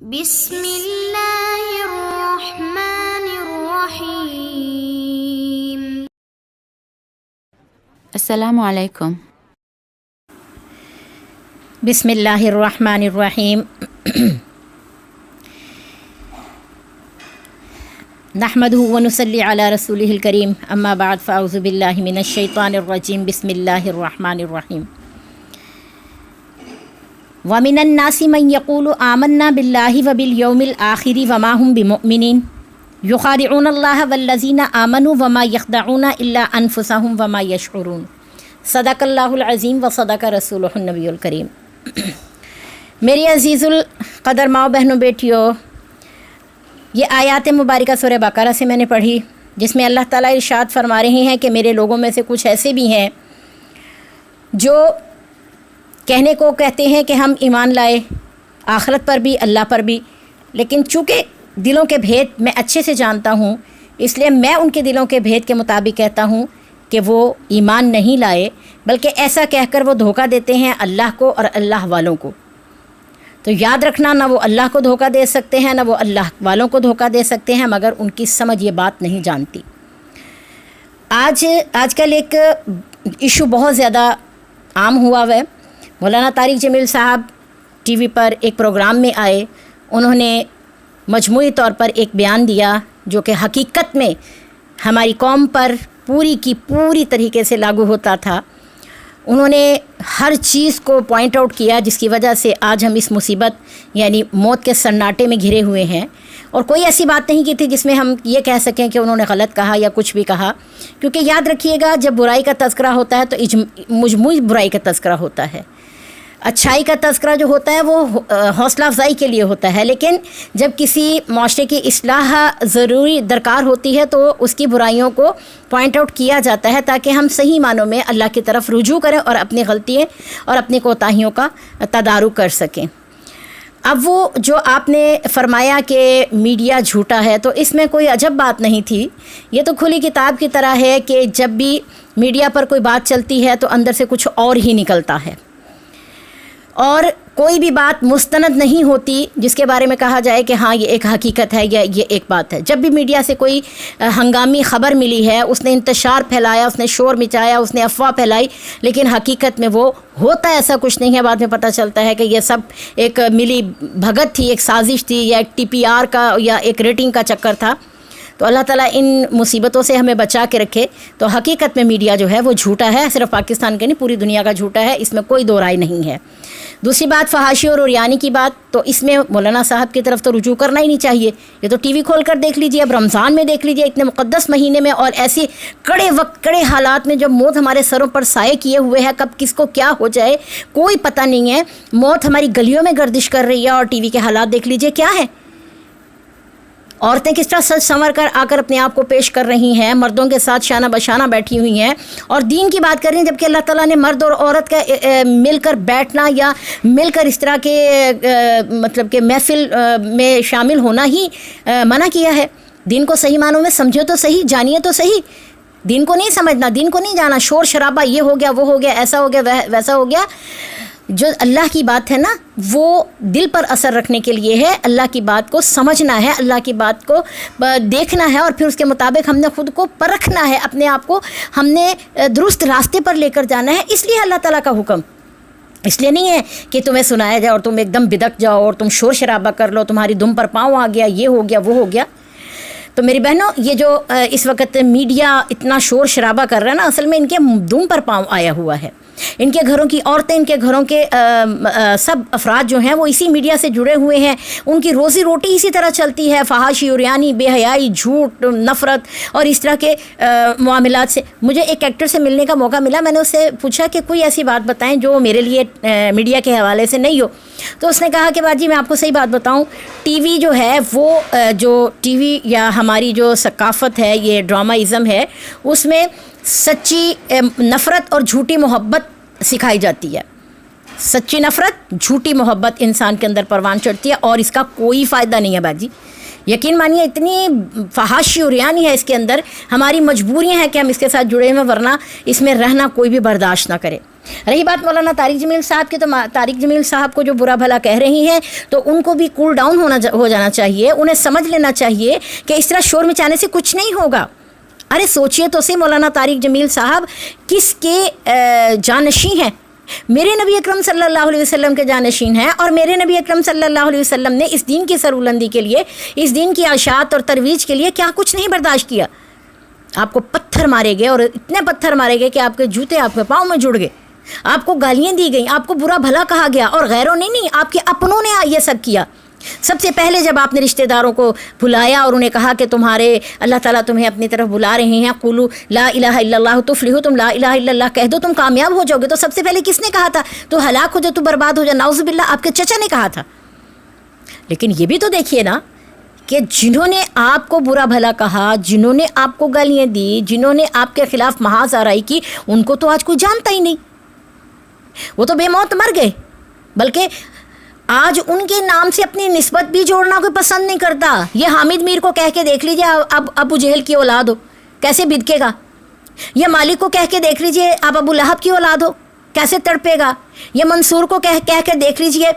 بسم اللہ الرحمن الرحیم۔ السلام علیکم۔ بسم اللہ الرحمن الرحیم۔ نحمده ونصلی علی رسولہ الکریم، اما بعد فاعوذ باللہ من الشیطان الرجیم، بسم اللہ الرحمن الرحیم۔ ومن الناس من یقول آمنا باللہ وبالیوم الآخر وما هم بمؤمنین یخادعون اللہ والذین آمنوا وما یخدعون الا انفسهم وما یشعرون۔ صدق اللہ العظیم و صدق رسولہ النبی الکریم۔ میری عزیز القدر ماؤ بہنوں بیٹیوں، یہ آیات مبارکہ سورہ بقرہ سے میں نے پڑھی، جس میں اللہ تعالیٰ ارشاد فرما رہے ہیں کہ میرے لوگوں میں سے کچھ ایسے بھی ہیں جو کہنے کو کہتے ہیں کہ ہم ایمان لائے آخرت پر بھی اللہ پر بھی، لیکن چونکہ دلوں کے بھید میں اچھے سے جانتا ہوں، اس لیے میں ان کے دلوں کے بھید کے مطابق کہتا ہوں کہ وہ ایمان نہیں لائے، بلکہ ایسا کہہ کر وہ دھوکہ دیتے ہیں اللہ کو اور اللہ والوں کو۔ تو یاد رکھنا، نہ وہ اللہ کو دھوکہ دے سکتے ہیں، نہ وہ اللہ والوں کو دھوکہ دے سکتے ہیں، مگر ان کی سمجھ یہ بات نہیں جانتی۔ آج کل ایک ایشو بہت زیادہ عام ہوا ہے۔ مولانا طارق جمیل صاحب ٹی وی پر ایک پروگرام میں آئے، انہوں نے مجموعی طور پر ایک بیان دیا جو کہ حقیقت میں ہماری قوم پر پوری کی پوری طریقے سے لاگو ہوتا تھا۔ انہوں نے ہر چیز کو پوائنٹ آؤٹ کیا جس کی وجہ سے آج ہم اس مصیبت یعنی موت کے سناٹے میں گھرے ہوئے ہیں، اور کوئی ایسی بات نہیں کی تھی جس میں ہم یہ کہہ سکیں کہ انہوں نے غلط کہا یا کچھ بھی کہا، کیونکہ یاد رکھیے گا جب برائی کا تذکرہ ہوتا ہے تو مجموعی برائی کا تذکرہ ہوتا ہے۔ اچھائی کا تذکرہ جو ہوتا ہے وہ حوصلہ افزائی کے لیے ہوتا ہے، لیکن جب کسی معاشرے کی اصلاح ضروری درکار ہوتی ہے تو اس کی برائیوں کو پوائنٹ آؤٹ کیا جاتا ہے تاکہ ہم صحیح معنوں میں اللہ کی طرف رجوع کریں اور اپنی غلطیاں اور اپنی کوتاہیوں کا تدارک کر سکیں۔ اب وہ جو آپ نے فرمایا کہ میڈیا جھوٹا ہے، تو اس میں کوئی عجب بات نہیں تھی۔ یہ تو کھلی کتاب کی طرح ہے کہ جب بھی میڈیا پر کوئی بات چلتی ہے تو اندر سے کچھ اور ہی نکلتا ہے، اور کوئی بھی بات مستند نہیں ہوتی جس کے بارے میں کہا جائے کہ ہاں یہ ایک حقیقت ہے یا یہ ایک بات ہے۔ جب بھی میڈیا سے کوئی ہنگامی خبر ملی ہے، اس نے انتشار پھیلایا، اس نے شور مچایا، اس نے افواہ پھیلائی، لیکن حقیقت میں وہ ہوتا ایسا کچھ نہیں ہے۔ بعد میں پتہ چلتا ہے کہ یہ سب ایک ملی بھگت تھی، ایک سازش تھی، یا ایک TPR کا یا ایک ریٹنگ کا چکر تھا۔ تو اللہ تعالیٰ ان مصیبتوں سے ہمیں بچا کے رکھے۔ تو حقیقت میں میڈیا جو ہے وہ جھوٹا ہے، صرف پاکستان کا نہیں پوری دنیا کا جھوٹا ہے، اس میں کوئی دو رائے نہیں ہے۔ دوسری بات فحاشی اور عریانی کی بات، تو اس میں مولانا صاحب کی طرف تو رجوع کرنا ہی نہیں چاہیے۔ یہ تو ٹی وی کھول کر دیکھ لیجیے، اب رمضان میں دیکھ لیجیے، اتنے مقدس مہینے میں اور ایسی کڑے وقت کڑے حالات میں جب موت ہمارے سروں پر سائے کیے ہوئے ہے، کب کس کو کیا ہو جائے کوئی پتہ نہیں ہے۔ موت ہماری گلیوں میں گردش کر رہی ہے، اور ٹی وی کے حالات دیکھ لیجیے کیا ہے۔ عورتیں کس طرح سج سنور کر آ کر اپنے آپ کو پیش کر رہی ہیں، مردوں کے ساتھ شانہ بشانہ بیٹھی ہوئی ہیں، اور دین کی بات کر رہی ہیں، جبکہ اللہ تعالیٰ نے مرد اور عورت کا مل کر بیٹھنا یا مل کر اس طرح کے مطلب کہ محفل میں شامل ہونا ہی منع کیا ہے۔ دین کو صحیح معنوں میں سمجھو تو صحیح، جانیے تو صحیح۔ دین کو نہیں سمجھنا، دین کو نہیں جانا، شور شرابہ یہ ہو گیا وہ ہو گیا ایسا ہو گیا ویسا ہو گیا۔ جو اللہ کی بات ہے نا وہ دل پر اثر رکھنے کے لیے ہے، اللہ کی بات کو سمجھنا ہے، اللہ کی بات کو دیکھنا ہے، اور پھر اس کے مطابق ہم نے خود کو پرکھنا ہے، اپنے آپ کو ہم نے درست راستے پر لے کر جانا ہے۔ اس لیے اللہ تعالیٰ کا حکم، اس لیے نہیں ہے کہ تمہیں سنایا جائے اور تم ایک دم بدک جاؤ اور تم شور شرابہ کر لو، تمہاری دم پر پاؤں آ گیا، یہ ہو گیا وہ ہو گیا۔ تو میری بہنوں، یہ جو اس وقت میڈیا اتنا شور شرابہ کر رہا ہے نا، اصل میں ان کے دم پر پاؤں آیا ہوا ہے۔ ان کے گھروں کی عورتیں، ان کے گھروں کے سب افراد جو ہیں وہ اسی میڈیا سے جڑے ہوئے ہیں، ان کی روزی روٹی اسی طرح چلتی ہے، فحاشی، عریانی، بے حیائی، جھوٹ، نفرت اور اس طرح کے معاملات سے۔ مجھے ایک ایکٹر سے ملنے کا موقع ملا، میں نے اس سے پوچھا کہ کوئی ایسی بات بتائیں جو میرے لیے میڈیا کے حوالے سے نہیں ہو، تو اس نے کہا کہ باجی میں آپ کو صحیح بات بتاؤں، ٹی وی جو ہے وہ جو ٹی وی یا ہماری جو ثقافت ہے، یہ ڈرامائزم ہے، اس میں سچی نفرت اور جھوٹی محبت سکھائی جاتی ہے۔ سچی نفرت، جھوٹی محبت انسان کے اندر پروان چڑھتی ہے، اور اس کا کوئی فائدہ نہیں ہے باجی، یقین مانیے اتنی فحاشی اور ریانی ہے اس کے اندر، ہماری مجبوریاں ہیں کہ ہم اس کے ساتھ جڑے ہوئے، ورنہ اس میں رہنا کوئی بھی برداشت نہ کرے۔ رہی بات مولانا طارق جمیل صاحب کی، تو طارق جمیل صاحب کو جو برا بھلا کہہ رہی ہیں تو ان کو بھی کول ڈاؤن ہو جانا چاہیے، انہیں سمجھ لینا چاہیے کہ اس طرح شور مچانے سے کچھ نہیں ہوگا۔ ارے سوچئے تو صحیح، مولانا طارق جمیل صاحب کس کے جانشین ہیں؟ میرے نبی اکرم صلی اللہ علیہ وسلم کے جانشین ہیں، اور میرے نبی اکرم صلی اللہ علیہ وسلم نے اس دین کی سربلندی کے لیے، اس دین کی اشاعت اور ترویج کے لیے کیا کچھ نہیں برداشت کیا۔ آپ کو پتھر مارے گئے، اور اتنے پتھر مارے گئے کہ آپ کے جوتے آپ کے پاؤں میں جڑ گئے، آپ کو گالیاں دی گئیں، آپ کو برا بھلا کہا گیا، اور غیروں نے نہیں، آپ کے اپنوں نے یہ سب کیا۔ سب سے پہلے جب آپ نے رشتہ داروں کو بلایا اور انہیں کہا کہ تمہارے اللہ تعالیٰ تمہیں اپنی طرف بلا رہے ہیں، قولوا لا الہ الا اللہ تفلحوا، تم لا الہ الا اللہ کہہ دو تم کامیاب ہو جاؤ گے، تو سب سے پہلے کس نے کہا تھا تو ہلاک ہو جا، تو برباد ہو جا، نعوذ باللہ، آپ کے چچا نے کہا تھا۔ لیکن یہ بھی تو دیکھیے نا کہ جنہوں نے آپ کو برا بھلا کہا، جنہوں نے آپ کو گالیاں دی، جنہوں نے آپ کے خلاف محاذ آرائی کی، ان کو تو آج کوئی جانتا ہی نہیں، وہ تو بے موت مر گئے۔ بلکہ آج ان کے نام سے اپنی نسبت بھی جوڑنا کوئی پسند نہیں کرتا۔ یہ حامد میر کو کہہ کے دیکھ لیجئے اب ابو جہل کی اولاد ہو، کیسے بدکے گا؟ یہ مالک کو کہہ کے دیکھ لیجئے اب ابو لہب کی اولاد ہو، کیسے تڑپے گا؟ یہ منصور کو کہہ کے دیکھ لیجئے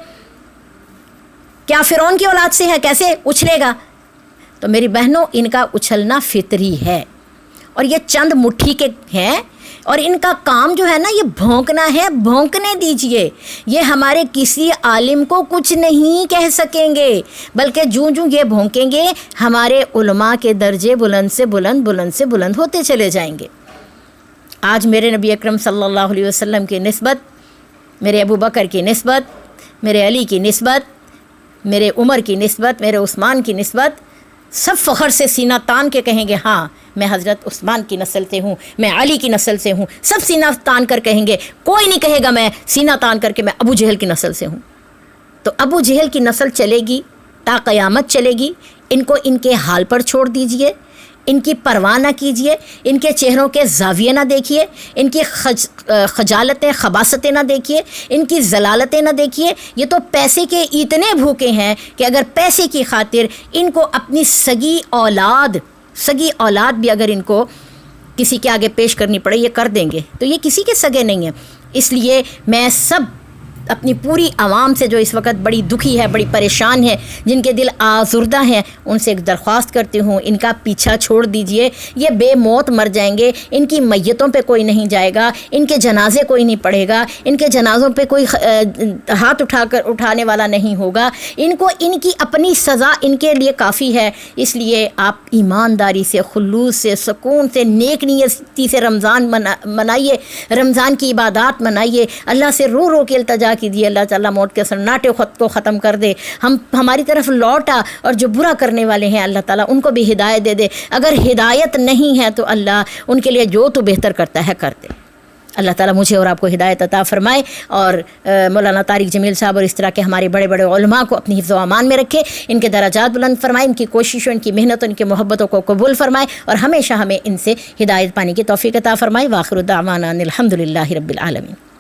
کیا فرعون کی اولاد سے ہے، کیسے اچھلے گا؟ تو میری بہنوں، ان کا اچھلنا فطری ہے، اور یہ چند مٹھی کے ہیں، اور ان کا کام جو ہے نا یہ بھونکنا ہے، بھونکنے دیجئے۔ یہ ہمارے کسی عالم کو کچھ نہیں کہہ سکیں گے، بلکہ جوں یہ بھونکیں گے ہمارے علماء کے درجے بلند سے بلند، بلند سے بلند ہوتے چلے جائیں گے۔ آج میرے نبی اکرم صلی اللہ علیہ وسلم کی نسبت، میرے ابو بکر کی نسبت، میرے علی کی نسبت، میرے عمر کی نسبت، میرے عثمان کی نسبت، سب فخر سے سینہ تان کے کہیں گے ہاں میں حضرت عثمان کی نسل سے ہوں، میں علی کی نسل سے ہوں، سب سینہ تان کر کہیں گے۔ کوئی نہیں کہے گا میں سینہ تان کر کے میں ابو جہل کی نسل سے ہوں۔ تو ابو جہل کی نسل چلے گی تا قیامت چلے گی، ان کو ان کے حال پر چھوڑ دیجئے، ان کی پرواہ نہ کیجئے، ان کے چہروں کے زاویے نہ دیکھیے، ان کی خجالتیں خباستیں نہ دیکھیے، ان کی ضلالتیں نہ دیکھیے۔ یہ تو پیسے کے اتنے بھوکے ہیں کہ اگر پیسے کی خاطر ان کو اپنی سگی اولاد بھی اگر ان کو کسی کے آگے پیش کرنی پڑے یہ کر دیں گے، تو یہ کسی کے سگے نہیں ہیں۔ اس لیے میں سب اپنی پوری عوام سے جو اس وقت بڑی دکھی ہے، بڑی پریشان ہے، جن کے دل آزردہ ہیں، ان سے ایک درخواست کرتی ہوں ان کا پیچھا چھوڑ دیجئے۔ یہ بے موت مر جائیں گے، ان کی میتوں پہ کوئی نہیں جائے گا، ان کے جنازے کوئی نہیں پڑھے گا، ان کے جنازوں پہ کوئی ہاتھ اٹھانے والا نہیں ہوگا۔ ان کو ان کی اپنی سزا ان کے لیے کافی ہے۔ اس لیے آپ ایمانداری سے، خلوص سے، سکون سے، نیک نیتی سے رمضان منائیے، رمضان کی عبادات منائیے، اللہ سے رو رو کے التجا کیجیے اللہ تعالیٰ موت کے سناٹے خط کو ختم کر دے، ہماری طرف لوٹا، اور جو برا کرنے والے ہیں اللہ تعالیٰ ان کو بھی ہدایت دے دے۔ اگر ہدایت نہیں ہے تو اللہ ان کے لیے جو تو بہتر کرتا ہے کر دے۔ اللہ تعالیٰ مجھے اور آپ کو ہدایت عطا فرمائے، اور مولانا طارق جمیل صاحب اور اس طرح کے ہمارے بڑے بڑے علماء کو اپنی حفظ و امان میں رکھے، ان کے درجات بلند فرمائے، ان کی کوششوں، ان کی محنتوں، ان کی محبتوں کو قبول فرمائے، اور ہمیشہ ہمیں ان سے ہدایت پانے کی توفیق عطا فرمائے۔ وآخر دعوانا الحمدللہ رب العالمین۔